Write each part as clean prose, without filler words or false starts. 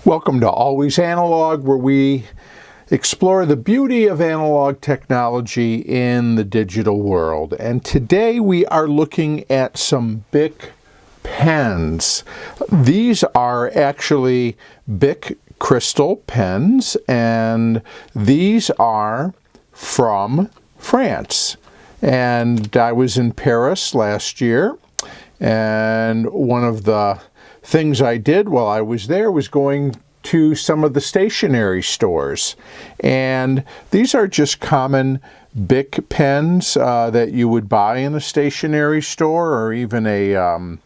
Welcome to Always Analog, where we explore the beauty of analog technology in the digital world. And today we are looking at some Bic pens. These are actually Bic Cristal pens, and these are from France. And I was in Paris last year, and one of the things I did while I was there was going to some of the stationery stores. And these are just common Bic pens that you would buy in a stationery store or even a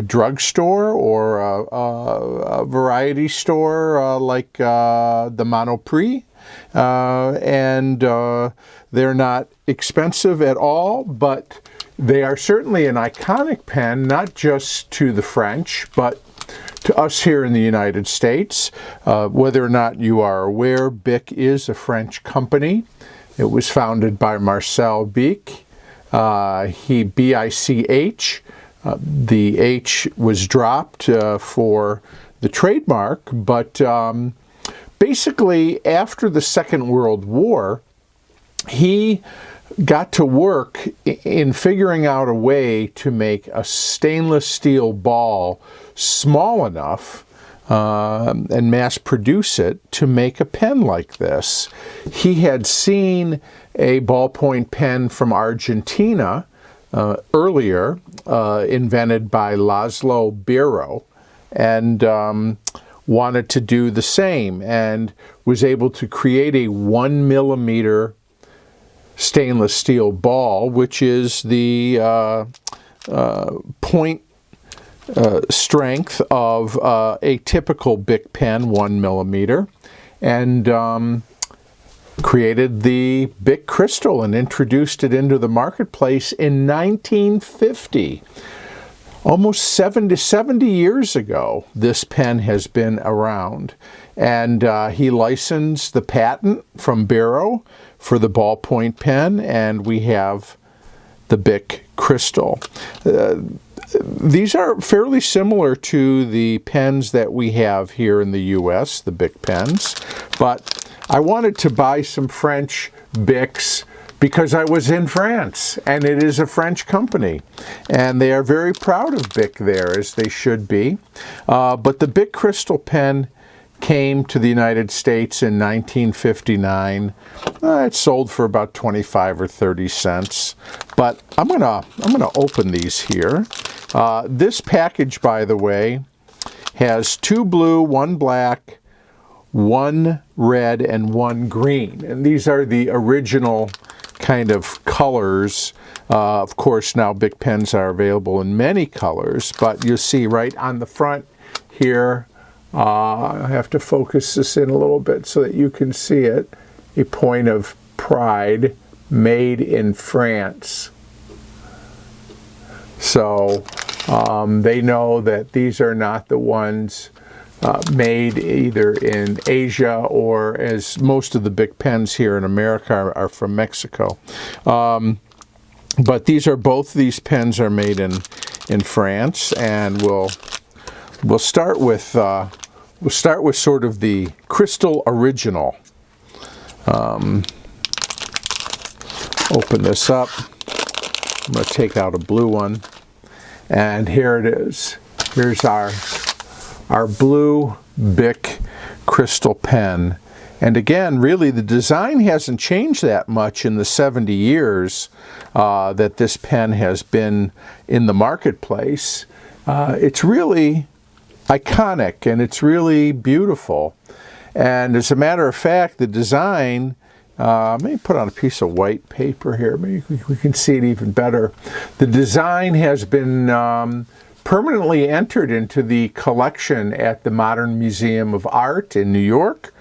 drugstore or a variety store like the Monoprix. And they're not expensive at all, but they are certainly an iconic pen, not just to the French, but to us here in the United States. Whether or not you are aware, Bic is a French company. It was founded by Marcel Bic. B-I-C-H. The H was dropped for the trademark, but basically after the Second World War, he got to work in figuring out a way to make a stainless steel ball small enough and mass produce it to make a pen like this. He had seen a ballpoint pen from Argentina earlier, invented by Laszlo Biro, and wanted to do the same, and was able to create a 1 millimeter stainless steel ball, which is the point strength of a typical Bic pen, 1 millimeter, and created the Bic Cristal and introduced it into the marketplace in 1950. Almost 70 years ago, this pen has been around, and he licensed the patent from Biro for the ballpoint pen, and we have the Bic Cristal. These are fairly similar to the pens that we have here in the US, the Bic pens, but I wanted to buy some French Bics because I was in France, and it is a French company, and they are very proud of Bic there, as they should be. But the Bic Cristal pen came to the United States in 1959. It sold for about 25 or 30 cents. But I'm gonna open these here. This package, by the way, has 2 blue, 1 black, 1 red, and 1 green. And these are the original kind of colors. Of course, now Bic pens are available in many colors, but you see right on the front here, I have to focus this in a little bit so that you can see it, a point of pride, made in France. So they know that these are not the ones made either in Asia, or, as most of the Bic pens here in America are from Mexico. But both these pens are made in France, and we'll start with sort of the Cristal original. Open this up. I'm going to take out a blue one, and here it is. Here's our blue Bic Cristal pen. And again, really, the design hasn't changed that much in the 70 years that this pen has been in the marketplace. It's really iconic, and it's really beautiful. And as a matter of fact, the design, let me put on a piece of white paper here, maybe we can see it even better. The design has been permanently entered into the collection at the Modern Museum of Art in New York.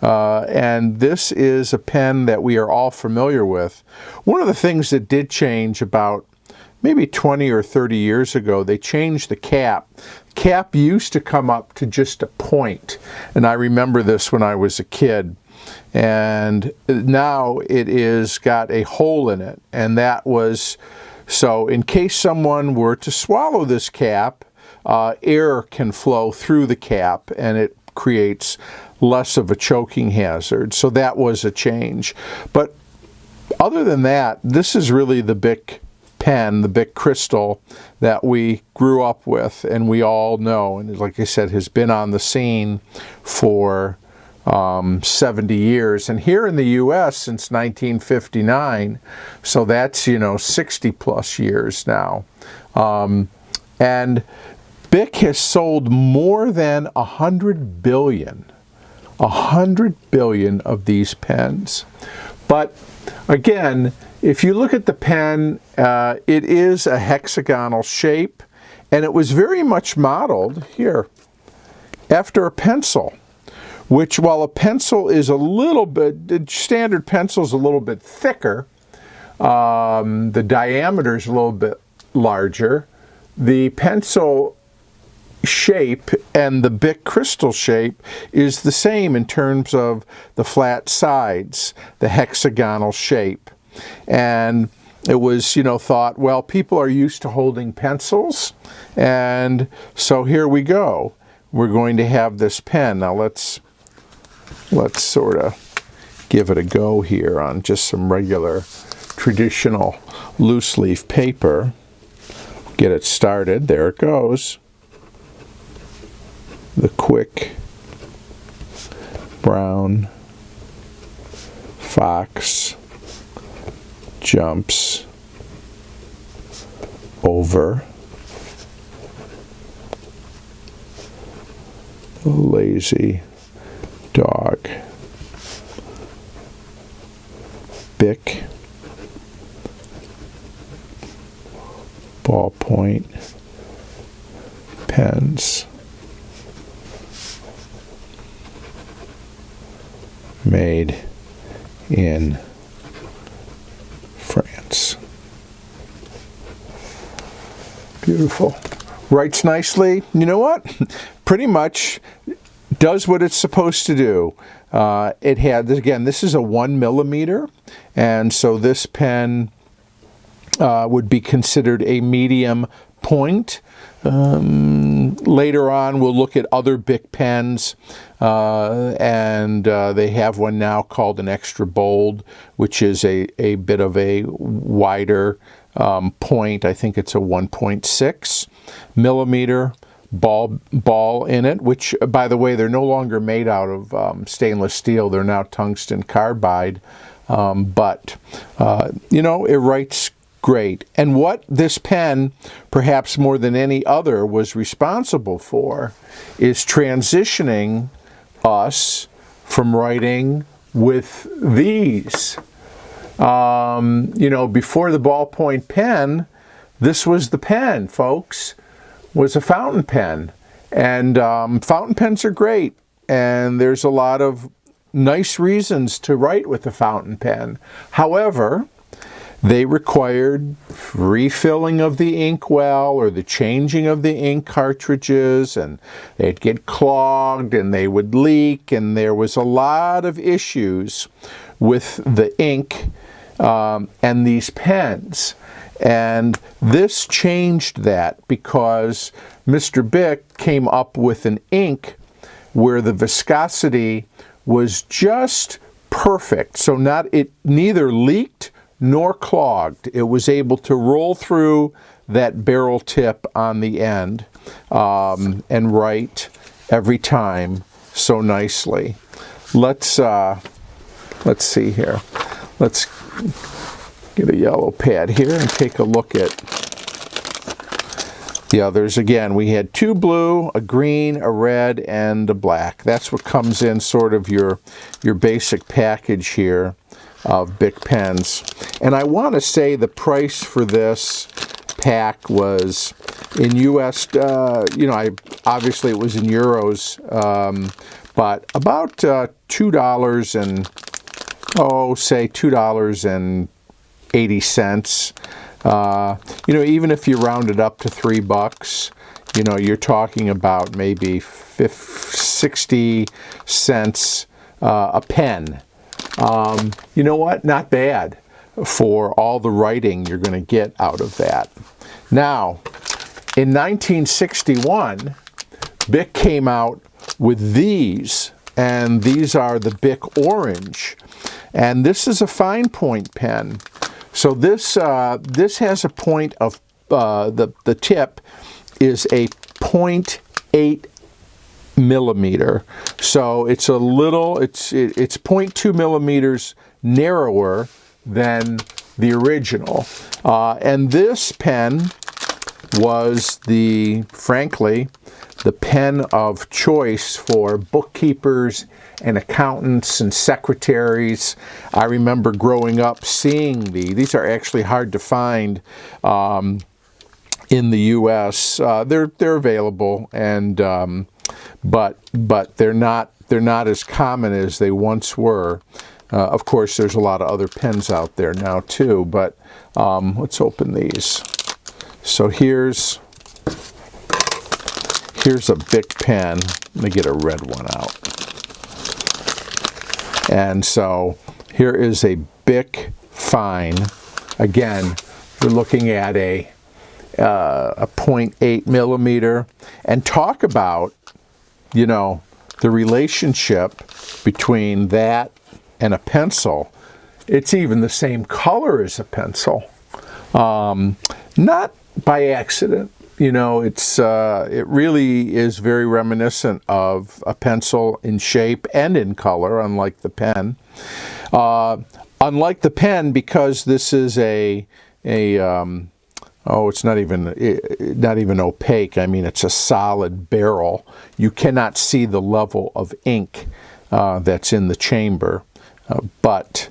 And this is a pen that we are all familiar with. One of the things that did change about maybe 20 or 30 years ago, they changed the cap. Cap used to come up to just a point, and I remember this when I was a kid. And now it is got a hole in it, and that was so in case someone were to swallow this cap, air can flow through the cap, and it creates less of a choking hazard. So that was a change. But other than that, this is really the Bic pen, the Bic Cristal that we grew up with and we all know, and like I said, has been on the scene for 70 years, and here in the US since 1959, so that's 60 plus years now. And Bic has sold more than 100 billion of these pens. But again, if you look at the pen, it is a hexagonal shape, and it was very much modeled here after a pencil, which, while a pencil is a little bit, the standard pencil is a little bit thicker, the diameter is a little bit larger, the pencil shape and the Bic Cristal shape is the same in terms of the flat sides, the hexagonal shape. And it was, thought, well, people are used to holding pencils, and so here we go. We're going to have this pen. Now let's sort of give it a go here on just some regular traditional loose leaf paper. Get it started. There it goes. The quick brown fox jumps over the lazy dog. Bic ballpoint pens made in France. Beautiful. Writes nicely. You know what? Pretty much does what it's supposed to do. It had, again, this is a 1 millimeter, and so this pen would be considered a medium point. Later on, we'll look at other Bic pens, and they have one now called an extra bold, which is a bit of a wider point. I think it's a 1.6 millimeter ball in it, which, by the way, they're no longer made out of stainless steel. They're now tungsten carbide, but it writes great. And what this pen, perhaps more than any other, was responsible for is transitioning us from writing with these. Before the ballpoint pen, this was the pen, folks, was a fountain pen. And fountain pens are great, and there's a lot of nice reasons to write with a fountain pen. However, they required refilling of the inkwell or the changing of the ink cartridges, and they'd get clogged and they would leak, and there was a lot of issues with the ink and these pens. And this changed that because Mr. Bic came up with an ink where the viscosity was just perfect. So it neither leaked nor clogged. It was able to roll through that barrel tip on the end and write every time so nicely. Let's see here. Let's get a yellow pad here and take a look at the others. Again, we had 2 blue, a green, a red, and a black. That's what comes in sort of your basic package here of Bic pens. And I want to say the price for this pack was in US, obviously it was in euros, but about $2 and, say $2.80. Even if you round it up to $3, you're talking about maybe 60 cents a pen. You know what? Not bad for all the writing you're going to get out of that. Now, in 1961, Bic came out with these, and these are the Bic Orange, and this is a fine point pen. So this has a point of the tip is a 0.8 millimeter. So it's a little, it's 0.2 millimeters narrower than the original. And this pen was frankly, the pen of choice for bookkeepers and accountants and secretaries. I remember growing up seeing these are actually hard to find in the U.S. They're available, and but they're not as common as they once were. Of course, there's a lot of other pens out there now too. But let's open these. So here's a Bic pen. Let me get a red one out. And so here is a Bic Fine. Again, we're looking at a 0.8 millimeter. And talk about, you know, the relationship between that and a pencil. It's even the same color as a pencil. Not by accident. You know, it really is very reminiscent of a pencil in shape and in color, unlike the pen. Unlike the pen, because this is it's not even opaque. I mean, it's a solid barrel. You cannot see the level of ink that's in the chamber, but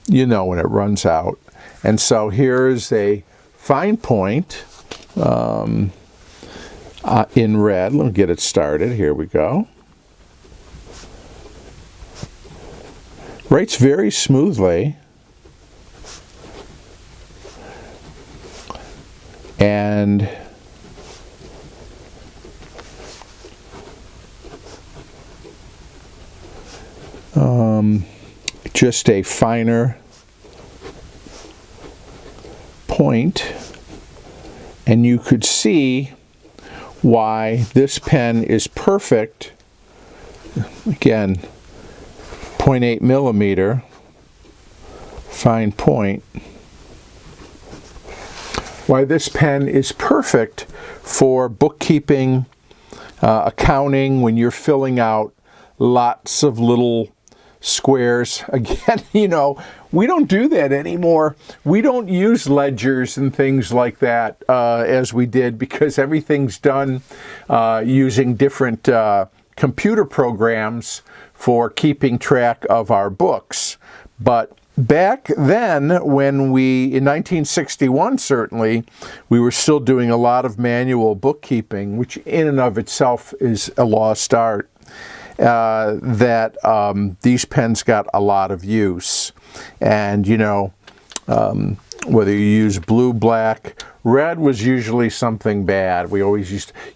you know when it runs out. And so here's a fine point. In red. Let me get it started. Here we go. Writes very smoothly. And just a finer point. And you could see why this pen is perfect. Again, 0.8 millimeter, fine point. Why this pen is perfect for bookkeeping, accounting, when you're filling out lots of little squares. Again, you know, we don't do that anymore. We don't use ledgers and things like that as we did, because everything's done using different computer programs for keeping track of our books. But back then, in 1961 certainly, we were still doing a lot of manual bookkeeping, which in and of itself is a lost art. These pens got a lot of use. And, you know, whether you use blue, black, red was usually something bad. You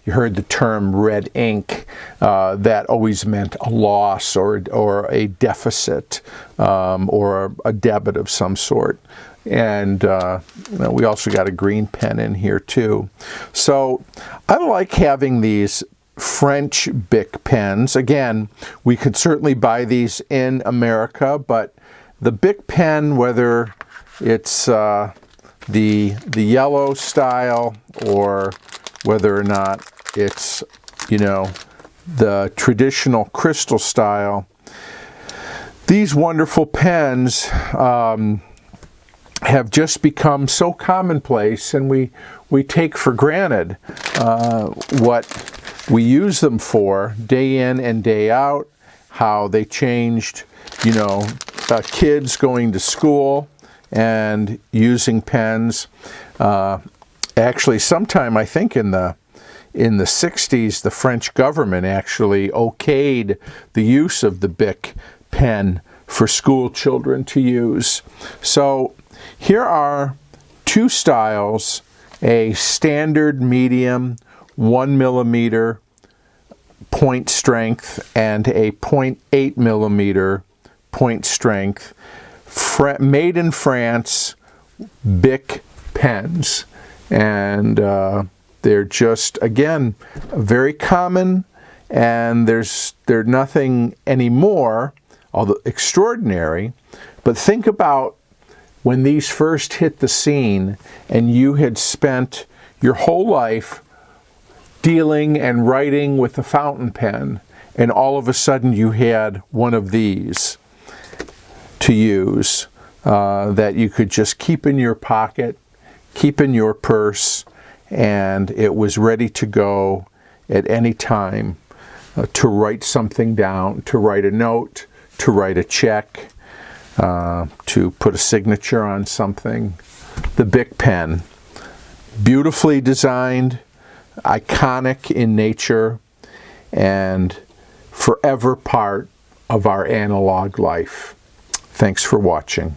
heard the term red ink. That always meant a loss or a deficit or a debit of some sort. And we also got a green pen in here too. So I like having these French Bic pens. Again, we could certainly buy these in America, but the Bic pen, whether it's the yellow style or whether or not it's, you know, the traditional crystal style, these wonderful pens have just become so commonplace, and we take for granted what we use them for day in and day out, how they changed, you know, kids going to school and using pens. Actually, sometime I think in the 60s, the French government actually okayed the use of the Bic pen for school children to use. So here are two styles, a standard medium 1 millimeter point strength and a 0.8 millimeter point strength, made in France, Bic pens. And they're just, again, very common and there's nothing anymore, although extraordinary, but think about when these first hit the scene and you had spent your whole life dealing and writing with a fountain pen, and all of a sudden you had one of these to use that you could just keep in your pocket, keep in your purse, and it was ready to go at any time to write something down, to write a note, to write a check, to put a signature on something. The Bic pen, beautifully designed, iconic in nature, and forever part of our analog life. Thanks for watching.